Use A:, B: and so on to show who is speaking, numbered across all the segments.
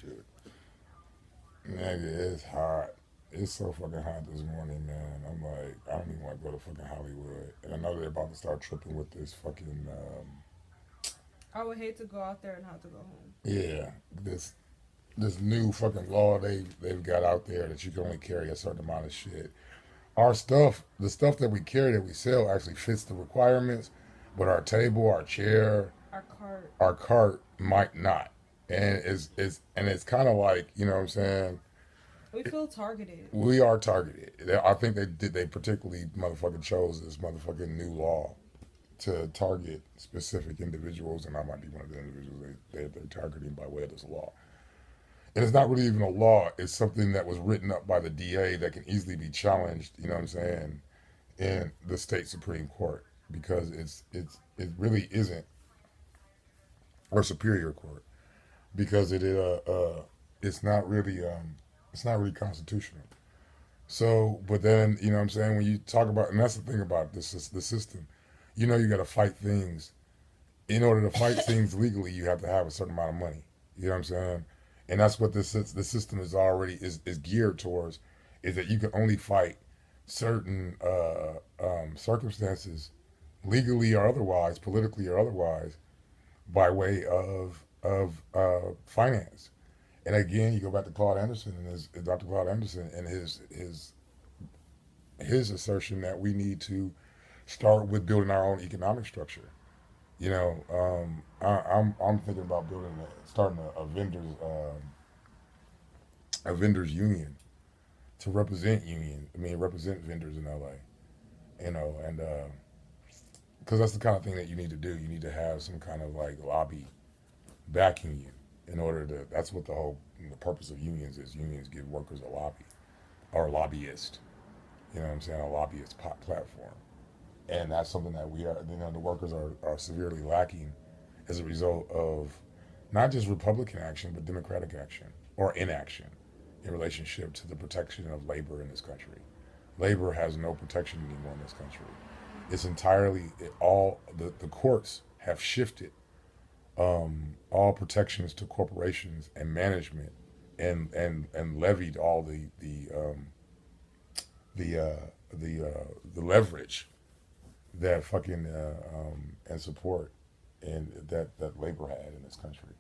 A: shit. Nigga, it's hot. It's so fucking hot this morning, man. I'm like, I don't even want to go to fucking Hollywood. And I know they're about to start tripping with this fucking,
B: I would hate to go out there and have to go home.
A: yeah, this new fucking law they've got out there that you can only carry a certain amount of shit. Our stuff, the stuff that we carry that we sell actually fits the requirements, but our table, our chair,
B: Our cart.
A: our cart might not. And it's kind of like, you know what I'm saying?
B: We feel targeted.
A: We are targeted. I think they particularly motherfucking chose this motherfucking new law to target specific individuals, and I might be one of the individuals they're targeting by way of this law. And it's not really even a law. It's something that was written up by the DA that can easily be challenged. You know what I'm saying? In the state supreme court because it really isn't, or superior court because it's not really constitutional. So, but then you know what I'm saying when you talk about, and that's the thing about this is the system. You know, you got to fight things. In order to fight things legally, you have to have a certain amount of money. You know what I'm saying? And that's what the system is already is geared towards, is that you can only fight certain circumstances, legally or otherwise, politically or otherwise, by way of finance. And again, you go back to Claude Anderson and Dr. Claude Anderson and his assertion that we need to start with building our own economic structure. You know, I'm thinking about starting a vendors union to represent represent vendors in LA. You know, and because that's the kind of thing that you need to do. You need to have some kind of like lobby backing you in order to. That's what the purpose of unions is. Unions give workers a lobby or a lobbyist. You know what I'm saying? A lobbyist platform, and that's something that we are. You know, the workers are severely lacking as a result of not just Republican action but Democratic action or inaction in relationship to the protection of labor in this country. Labor has no protection anymore in this country. It's entirely all the courts have shifted all protections to corporations and management, and levied all the the leverage that fucking and support and that labor had in this country.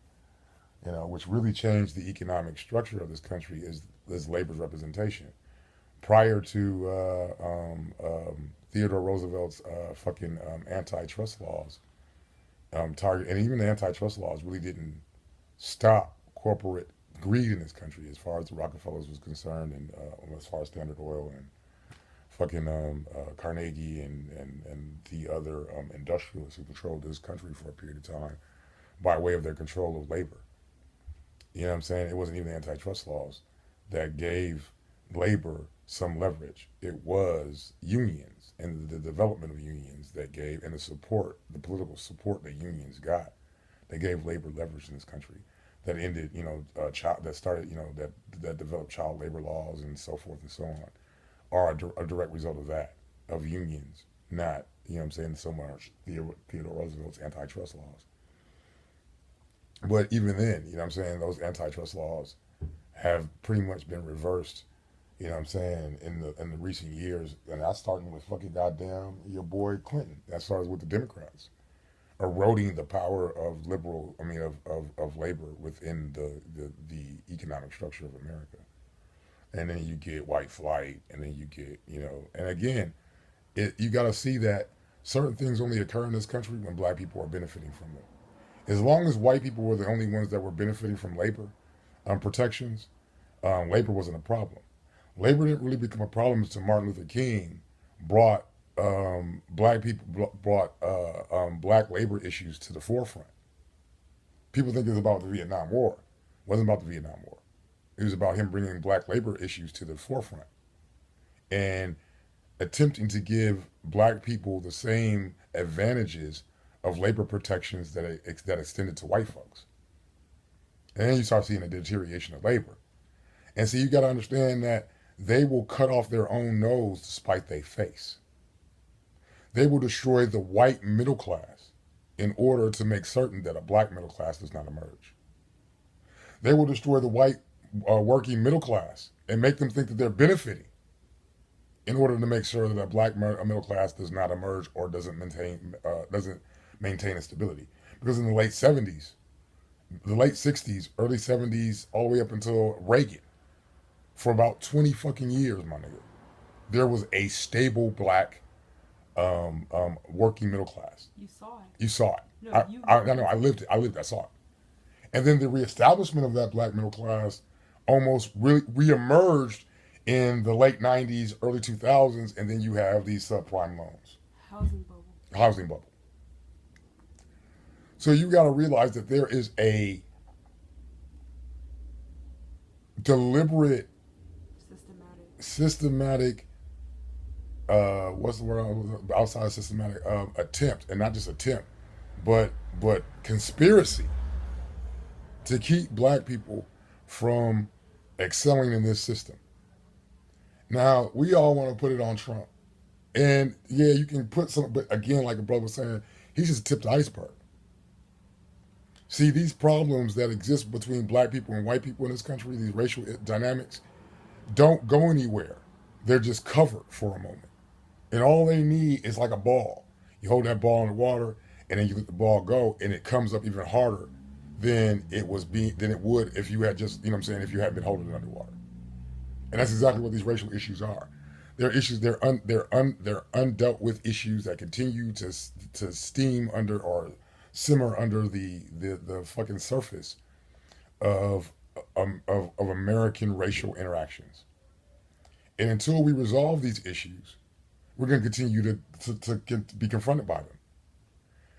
A: You know, which really changed the economic structure of this country is labor's representation. Prior to Theodore Roosevelt's fucking antitrust laws, target and even the antitrust laws really didn't stop corporate greed in this country as far as the Rockefellers was concerned, and as far as Standard Oil and fucking Carnegie and the other industrialists who controlled this country for a period of time by way of their control of labor. You know what I'm saying? It wasn't even the antitrust laws that gave labor some leverage. It was unions and the development of unions that gave, and the support, the political support that unions got, that gave labor leverage in this country. That ended, you know, that started, you know, that developed child labor laws and so forth and so on, are a direct result of that, of unions, not, you know what I'm saying, so much Theodore Roosevelt's antitrust laws. But even then, you know what I'm saying, those antitrust laws have pretty much been reversed, you know what I'm saying, in the recent years. And that's starting with fucking goddamn your boy Clinton. That started with the Democrats eroding the power of of labor within the economic structure of America. And then you get white flight, and then you get, you know, and again, you got to see that certain things only occur in this country when black people are benefiting from them. As long as white people were the only ones that were benefiting from labor protections, labor wasn't a problem. Labor didn't really become a problem until Martin Luther King brought black people brought black labor issues to the forefront. People think it's about the Vietnam War. It wasn't about the Vietnam War. It was about him bringing black labor issues to the forefront and attempting to give black people the same advantages of labor protections that extended to white folks. And then you start seeing a deterioration of labor. And so you got to understand that they will cut off their own nose to spite their face. They will destroy the white middle class in order to make certain that a black middle class does not emerge. They will destroy the white working middle class and make them think that they're benefiting in order to make sure that a black middle class does not emerge or doesn't maintain its stability. Because in the late 70s, the late 60s, early 70s, all the way up until Reagan, for about 20 fucking years, my nigga, there was a stable black working middle class.
B: You saw it.
A: You saw it.
B: No,
A: I know. I lived it. I saw it. And then the reestablishment of that black middle class almost really reemerged in the late 90s, early 2000s, and then you have these subprime loans. Housing bubble. So you got to realize that there is a deliberate, systematic what's the word outside systematic attempt, and not just attempt, but conspiracy to keep black people from excelling in this system. Now, we all want to put it on Trump. And yeah, you can put some, but again, like a brother was saying, he's just tipped the iceberg. See, these problems that exist between black people and white people in this country, these racial dynamics, don't go anywhere. They're just covered for a moment. And all they need is like a ball. You hold that ball in the water, and then you let the ball go, and it comes up even harder than it would if you had just, you know what I'm saying, if you hadn't been holding it underwater. And that's exactly what these racial issues are. They're issues. They're undealt with issues that continue to steam under or simmer under the fucking surface of American racial interactions. And until we resolve these issues, we're going to continue to be confronted by them.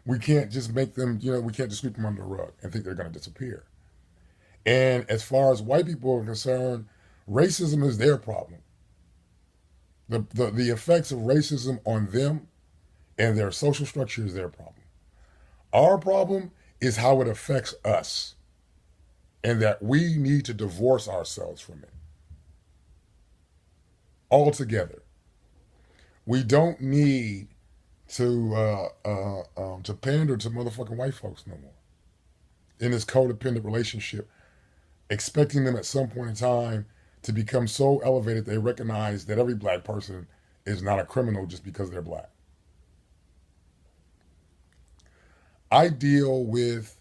A: We can't just make them, we can't just sweep them under the rug and think they're going to disappear. And as far as white people are concerned, racism is their problem. The effects of racism on them and their social structure is their problem. Our problem is how it affects us, and that we need to divorce ourselves from it altogether. We don't need to pander to motherfucking white folks no more in this codependent relationship, expecting them at some point in time to become so elevated they recognize that every black person is not a criminal just because they're black. I deal with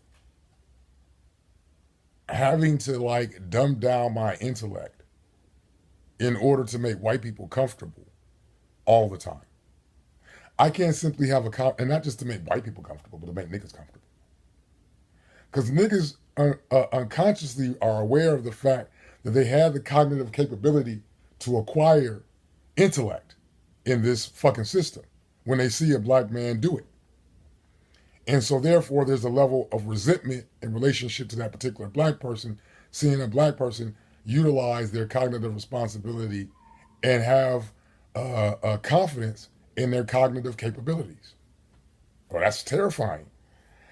A: having to dumb down my intellect in order to make white people comfortable all the time. I can't simply have and not just to make white people comfortable, but to make niggas comfortable. Because niggas unconsciously are aware of the fact that they have the cognitive capability to acquire intellect in this fucking system when they see a black man do it. And so therefore there's a level of resentment in relationship to that particular black person, seeing a black person utilize their cognitive responsibility and have confidence in their cognitive capabilities. Well, that's terrifying.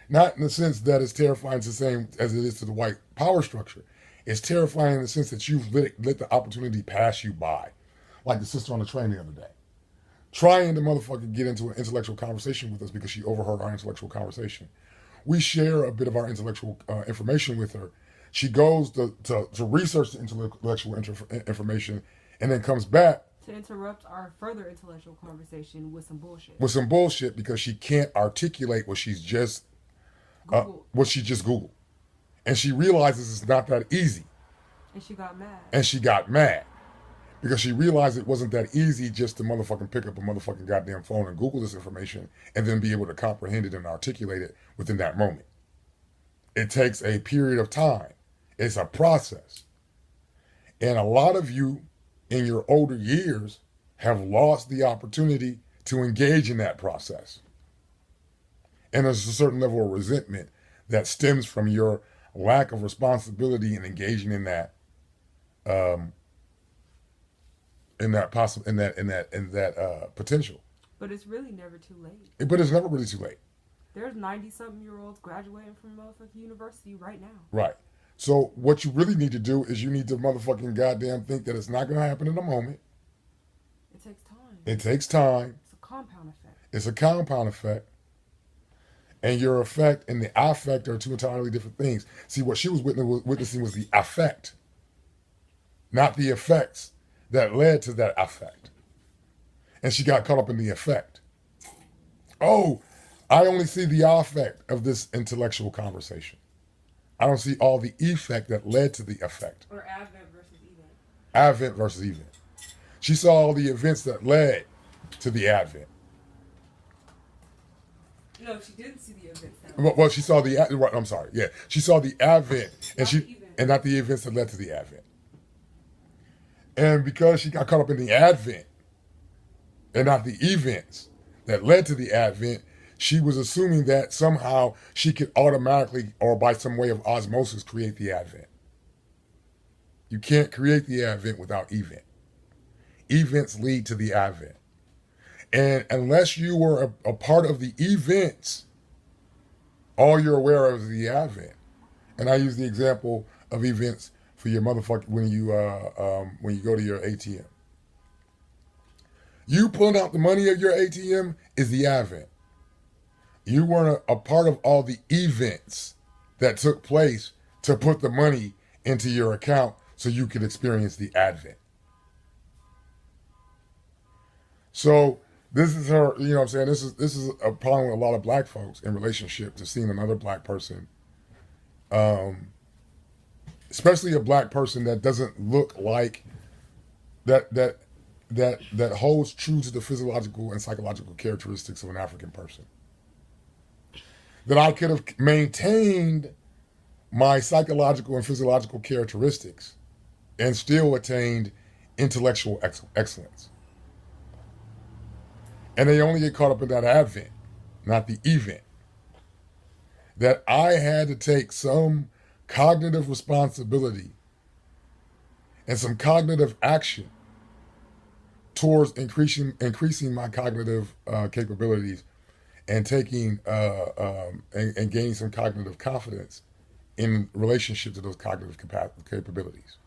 A: Not in the sense that it's terrifying the same as it is to the white power structure. It's terrifying in the sense that you've let the opportunity pass you by. Like the sister on the train the other day, trying to motherfucker get into an intellectual conversation with us because she overheard our intellectual conversation. We share a bit of our intellectual information with her. She goes to research the intellectual information and then comes back
B: to interrupt our further intellectual conversation with some bullshit.
A: With some bullshit because she can't articulate what she's just Googled. And she realizes it's not that easy.
B: And she got mad.
A: Because she realized it wasn't that easy just to motherfucking pick up a motherfucking goddamn phone and Google this information and then be able to comprehend it and articulate it within that moment. It takes a period of time. It's a process. And a lot of you in your older years have lost the opportunity to engage in that process. And there's a certain level of resentment that stems from your lack of responsibility in engaging in that potential.
B: But it's really never too late.
A: But it's never really too late.
B: There's 90-something-year-olds graduating from motherfucking university right now.
A: Right. So what you really need to do is you need to motherfucking goddamn think that it's not going to happen in a moment.
B: It takes time.
A: It takes time.
B: It's a compound effect.
A: It's a compound effect. And your effect and the affect are two entirely different things. See, what she was witnessing was the affect, not the effects that led to that affect. And she got caught up in the effect. Oh, I only see the affect of this intellectual conversation. I don't see all the effect that led to the effect.
B: Or advent versus event.
A: Advent versus event. She saw all the events that led to the advent.
B: No, she didn't see the events.
A: Well, she saw the. I'm sorry. Yeah, she saw the advent, and not the events that led to the advent. And because she got caught up in the advent, and not the events that led to the advent, she was assuming that somehow she could automatically, or by some way of osmosis, create the advent. You can't create the advent without event. Events lead to the advent. And unless you were a part of the events, all you're aware of is the advent. And I use the example of events for your motherfucker when you go to your ATM. You pulling out the money of your ATM is the advent. You weren't a part of all the events that took place to put the money into your account so you could experience the advent. So this is her, you know what I'm saying? This is a problem with a lot of black folks in relationship to seeing another black person, especially a black person that doesn't look like that holds true to the physiological and psychological characteristics of an African person. That I could have maintained my psychological and physiological characteristics and still attained intellectual excellence. And they only get caught up in that advent, not the event. That I had to take some cognitive responsibility and some cognitive action towards increasing my cognitive capabilities and taking and gaining some cognitive confidence in relationship to those cognitive capabilities.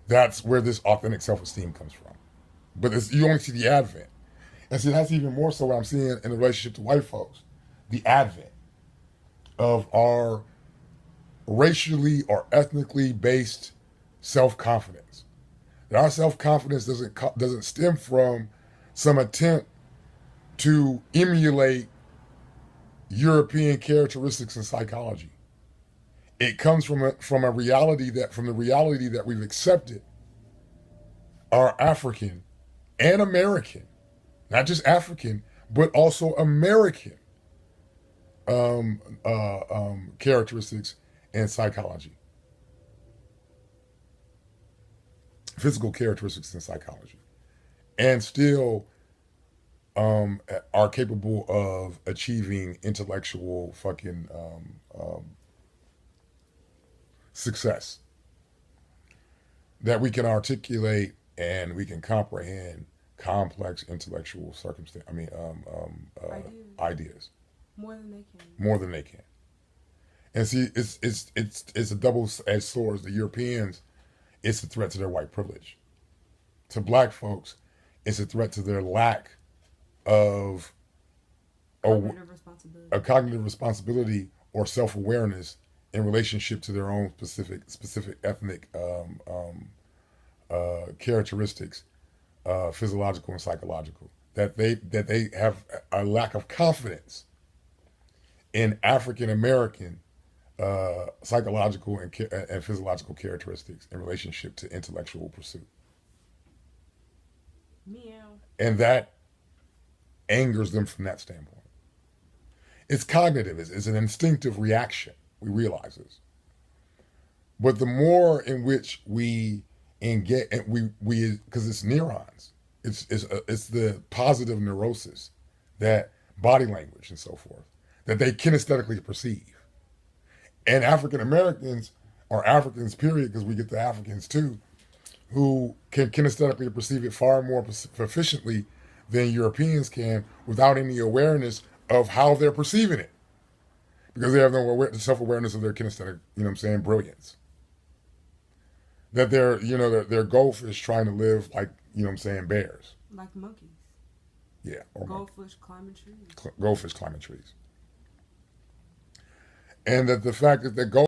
A: That's where this authentic self-esteem comes from. But you only see the advent. And see, that's even more so what I'm seeing in the relationship to white folks. The advent of our racially or ethnically based self-confidence. That our self-confidence doesn't stem from some attempt to emulate European characteristics and psychology. It comes from the reality that we've accepted our African and American, not just African, but also American characteristics and psychology. Physical characteristics and psychology. And still are capable of achieving intellectual fucking success. That we can articulate and we can comprehend complex intellectual ideas.
B: More than they can.
A: More than they can. And see, it's a double-edged sword. The Europeans, it's a threat to their white privilege. To black folks, it's a threat to their lack of a cognitive responsibility or self-awareness in relationship to their own specific ethnic characteristics, physiological and psychological. That they have a lack of confidence in African American psychological and physiological characteristics in relationship to intellectual pursuit.
B: Meow.
A: And that angers them from that standpoint. It's cognitive. It's an instinctive reaction. We realize this. But the more in which we engage, we because it's neurons. It's the positive neurosis, that body language and so forth, that they kinesthetically perceive. And African Americans, or Africans period, because we get the Africans too, who can kinesthetically perceive it far more proficiently than Europeans can without any awareness of how they're perceiving it. Because they have no self-awareness of their kinesthetic, brilliance. That their goldfish trying to live like, bears.
B: Like monkeys.
A: Yeah, or
B: Goldfish climbing trees.
A: goldfish climbing trees. And that the fact that the